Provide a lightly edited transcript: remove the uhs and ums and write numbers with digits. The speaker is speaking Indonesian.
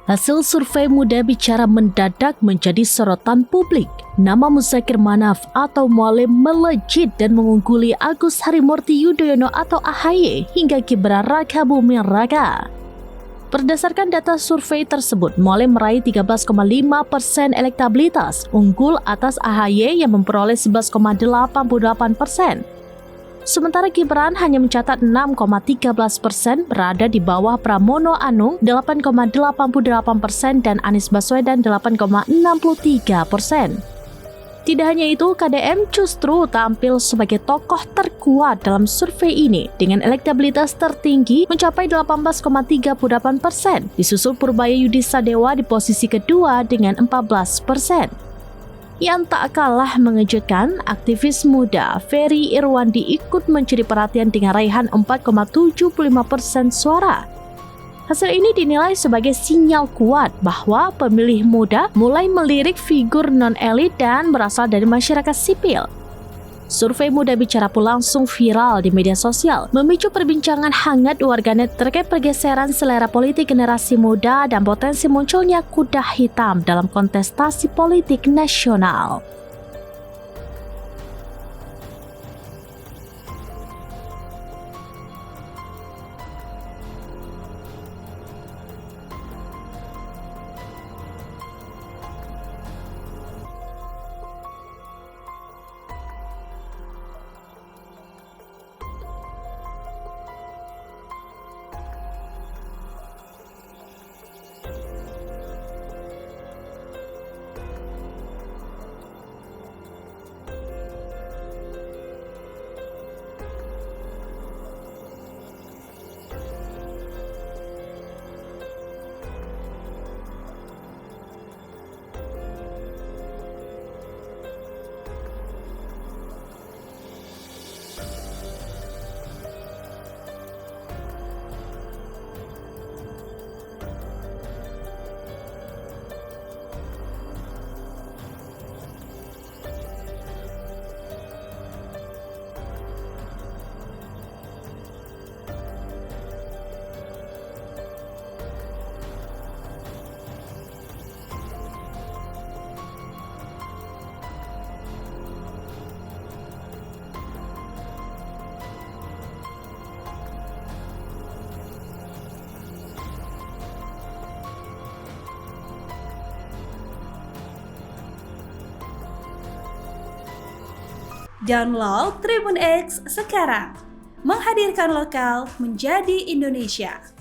Hasil survei Muda Bicara mendadak menjadi sorotan publik. Nama Muzakir Manaf atau Mualim melejit dan mengungguli Agus Harimurti Yudhoyono atau AHY hingga Gibran Rakabuming Raka. Berdasarkan data survei tersebut, Mualim meraih 13,5% elektabilitas, unggul atas AHY yang memperoleh 11,88%. Sementara Gibran hanya mencatat 6,13%, berada di bawah Pramono Anung 8,88% dan Anies Baswedan 8,63%. Tidak hanya itu, KDM justru tampil sebagai tokoh terkuat dalam survei ini dengan elektabilitas tertinggi mencapai 18,38%, disusul Purbaya Yudisadewa di posisi kedua dengan 14%. Yang tak kalah mengejutkan, aktivis muda Ferry Irwandi ikut mencuri perhatian dengan raihan 4,75% suara. Hasil ini dinilai sebagai sinyal kuat bahwa pemilih muda mulai melirik figur non-elit dan berasal dari masyarakat sipil. Survei Muda Bicara pun langsung viral di media sosial, memicu perbincangan hangat warganet terkait pergeseran selera politik generasi muda dan potensi munculnya kuda hitam dalam kontestasi politik nasional. Download Tribun X sekarang, menghadirkan lokal menjadi Indonesia.